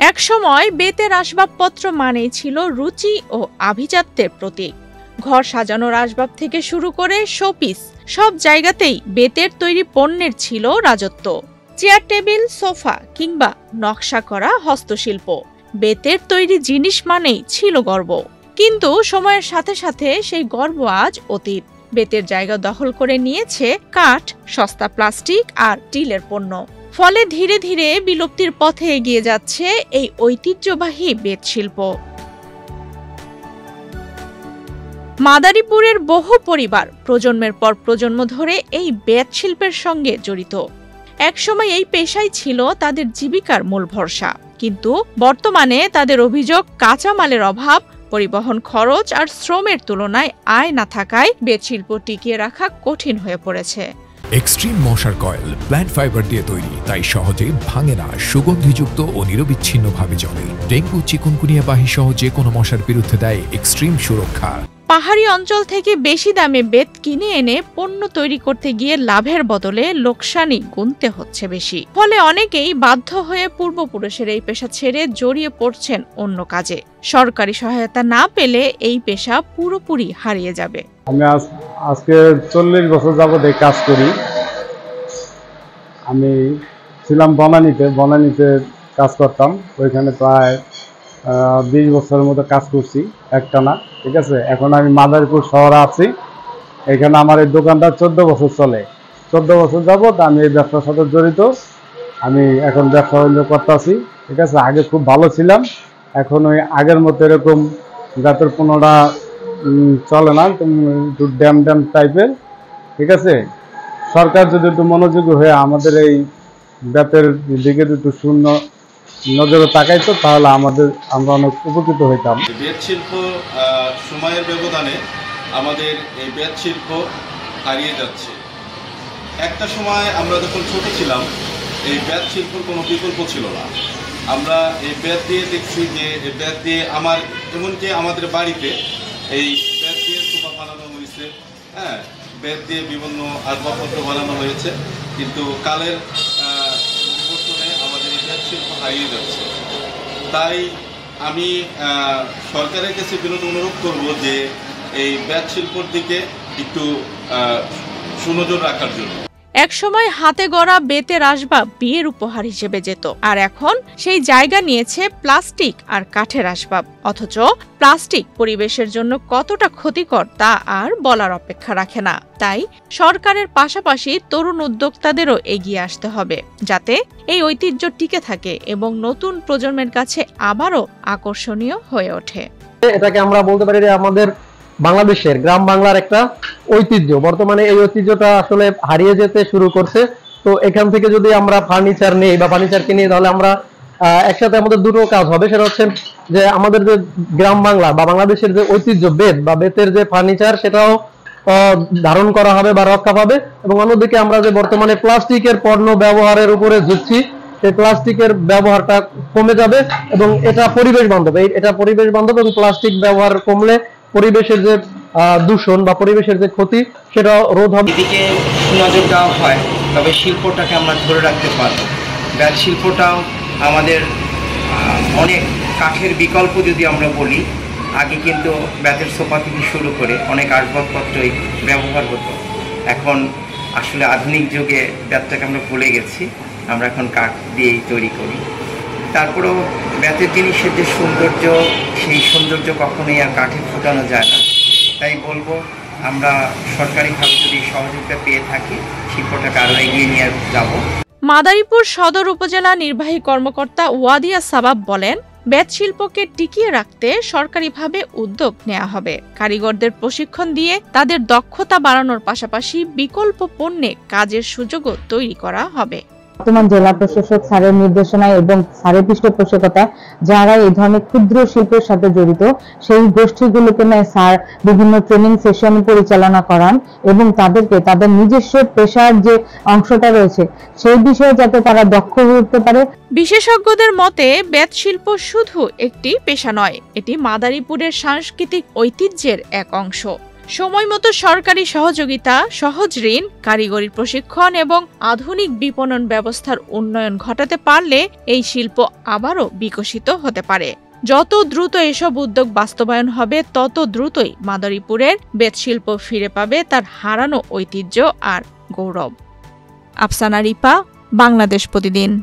একসময় বেতের আসবাবপত্র মানেই ছিল রুচি ও আভিজাত্যের প্রতীক। ঘর সাজানোর আসবাব থেকে শুরু করে শোপিস সব জায়গাতেই বেতের তৈরি পণ্যের ছিল রাজত্ব। চেয়ার, টেবিল, সোফা কিংবা নকশা করা হস্তশিল্প, বেতের তৈরি জিনিস মানেই ছিল গর্ব। কিন্তু সময়ের সাথে সাথে সেই গর্ব আজ অতীত। বেতের জায়গা দখল করে নিয়েছে কাঠ, সস্তা প্লাস্টিক আর স্টিলের পণ্য। ফলে ধীরে ধীরে বিলুপ্তির পথে এগিয়ে যাচ্ছে এই ঐতিহ্যবাহী বেত শিল্প। মাদারীপুরের বহু পরিবার প্রজন্মের পর প্রজন্ম ধরে এই বেত শিল্পের সঙ্গে জড়িত। একসময় এই পেশাই ছিল তাদের জীবিকার মূল ভরসা, কিন্তু বর্তমানে তাদের অভিযোগ কাঁচামালের অভাব, পরিবহন খরচ আর শ্রমের তুলনায় আয় না থাকায় বেত শিল্প টিকিয়ে রাখা কঠিন হয়ে পড়েছে। এক্সট্রিম মশার কয়েল প্ল্যান্ট ফাইবার দিয়ে তৈরি, তাই সহজে ভাঙে না, সুগন্ধিযুক্ত ও নিরবিচ্ছিন্নভাবে চলে। ডেঙ্গু, চিকুনগুনিয়া বাহি সহ যে কোনো মশার বিরুদ্ধে দেয় এক্সট্রিম সুরক্ষা। পাহাড়ি অঞ্চল থেকে বেশি দামে বেত কিনে এনে পণ্য তৈরি করতে গিয়ে লাভের বদলে লোকসানি গুনতে হচ্ছে বেশি। ফলে অনেকেই বাধ্য হয়ে পূর্বপুরুষের এই পেশা ছেড়ে জড়িয়ে পড়ছেন অন্য কাজে। সরকারি সহায়তা না পেলে এই পেশা পুরোপুরি হারিয়ে যাবে। আমি আজকে 40 বছর যাবত এই কাজ করি। আমি ছিলাম বনানীতে কাজ করতাম। ওইখানে প্রায় 20 বছরের মতো কাজ করছি একটানা, ঠিক আছে। এখন আমি মাদারীপুর শহরে আছি। এখানে আমার এই দোকানটা 14 বছর চলে। 14 বছর যাবত আমি এই ব্যবসার সাথে জড়িত। আমি এখন ব্যবসা বাণিজ্য করতেছি, ঠিক আছে। আগে খুব ভালো ছিলাম, এখন ওই আগের মতো এরকম জাতের পণ্যটা চলে না, একটু ড্যাম টাইপের, ঠিক আছে। সরকার যদি একটু মনোযোগী হয়ে আমাদের এই বেতের দিকে একটু শূন্য নজরে তাকাইতো, তাহলে আমরা অনেক উপকৃত হইতাম। বেত শিল্প সময়ের ব্যবধানে আমাদের এই বেত শিল্প হারিয়ে যাচ্ছে। একটা সময় আমরা যখন ছোট ছিলাম, এই বেত শিল্পর কোনো বিকল্প ছিল না। আমরা এই বেত দিয়ে দেখছি যে এই বেত দিয়ে এমনকি আমাদের বাড়িতে এই বেত দিয়ে সোফা বানানো হয়েছে, হ্যাঁ, বেত দিয়ে বিভিন্ন আসবাবপত্র বানানো হয়েছে। কিন্তু কালের বিবর্তনে আমাদের এই বেত শিল্প হারিয়ে যাচ্ছে। তাই আমি সরকারের কাছে বিনীত অনুরোধ করব যে এই বেত শিল্পর দিকে একটু সুনজর রাখার জন্য। একসময় হাতে গড়া বেতের আসবাব বিয়ের উপহার হিসেবে যেত, আর এখন সেই জায়গা নিয়েছে প্লাস্টিক আর কাঠের আসবাব। অথচ প্লাস্টিক পরিবেশের জন্য কতটা ক্ষতিকর তা আর বলার অপেক্ষা রাখে না। তাই সরকারের পাশাপাশি তরুণ উদ্যোক্তাদেরও এগিয়ে আসতে হবে, যাতে এই ঐতিহ্য টিকে থাকে এবং নতুন প্রজন্মের কাছে আবারও আকর্ষণীয় হয়ে ওঠে। এটাকে আমরা বলতে পারি যে আমাদের বাংলাদেশের গ্রাম বাংলার একটা ঐতিহ্য। বর্তমানে এই ঐতিহ্যটা আসলে হারিয়ে যেতে শুরু করছে। তো এখান থেকে যদি আমরা ফার্নিচার নেই বা ফার্নিচার কিনি, তাহলে আমরা একসাথে আমাদের দুটো কাজ হবে। সেটা হচ্ছে যে আমাদের যে গ্রাম বাংলা বা বাংলাদেশের যে ঐতিহ্য বেত বা বেতের যে ফার্নিচার, সেটাও ধারণ করা হবে বা রক্ষা পাবে। এবং অন্যদিকে আমরা যে বর্তমানে প্লাস্টিকের পণ্য ব্যবহারের উপরে ঝুঁকছি, সেই প্লাস্টিকের ব্যবহারটা কমে যাবে এবং এটা পরিবেশ বান্ধব। এবং প্লাস্টিক ব্যবহার কমলে পরিবেশের যে দূষণ বা পরিবেশের যে ক্ষতি, সেটা রোধ হবে। এদিকে নজর দেওয়া হয়, তবে শিল্পটাকে আমরা ধরে রাখতে পারবো। বেত শিল্পটাও আমাদের অনেক কাঠের বিকল্প যদি আমরা বলি, আগে কিন্তু বেতের সোফা থেকে শুরু করে অনেক আসবাবপত্রই ব্যবহার হতো। এখন আসলে আধুনিক যুগে বেতটাকে আমরা ভুলে গেছি, আমরা এখন কাঠ দিয়েই তৈরি করি। তারপরেও বেতের জিনিসের যে সৌন্দর্য, সেই সৌন্দর্য কখনোই আর কাঠে ফোটানো যায় না। তাই বলবো, আমরা সরকারিভাবে যদি সহযোগিতা পেয়ে থাকি, শিল্পটাকে আরও এগিয়ে নিয়ে যাব। মাদারীপুর সদর উপজেলা নির্বাহী কর্মকর্তা ওয়াদিয়া সাবাব বলেন, বেত শিল্পকে টিকিয়ে রাখতে সরকারিভাবে উদ্যোগ নেওয়া হবে। কারিগরদের প্রশিক্ষণ দিয়ে তাদের দক্ষতা বাড়ানোর পাশাপাশি বিকল্প পণ্যে কাজের সুযোগও তৈরি করা হবে। বর্তমান জেলা প্রশাসক স্যারের নির্দেশনায় এবং স্যারের পৃষ্ঠপোষকতায় যারা এই ধরনের ক্ষুদ্র শিল্পের সাথে জড়িত, সেই গোষ্ঠীগুলোকে নিয়ে স্যার বিভিন্ন ট্রেনিং সেশন পরিচালনা করান এবং তাদেরকে তাদের নিজস্ব পেশার যে অংশটা রয়েছে সেই বিষয়ে যাতে তারা দক্ষ হয়ে উঠতে পারে। বিশেষজ্ঞদের মতে বেত শিল্প শুধু একটি পেশা নয়, এটি মাদারীপুরের সাংস্কৃতিক ঐতিহ্যের এক অংশ। সময়মতো সরকারি সহযোগিতা, সহজ ঋণ, কারিগরি প্রশিক্ষণ এবং আধুনিক বিপণন ব্যবস্থার উন্নয়ন ঘটাতে পারলে এই শিল্প আবারও বিকশিত হতে পারে। যত দ্রুত এসব উদ্যোগ বাস্তবায়ন হবে তত দ্রুতই মাদারীপুরের বেতশিল্প ফিরে পাবে তার হারানো ঐতিহ্য আর গৌরব। আফসানা রিপা, বাংলাদেশ প্রতিদিন।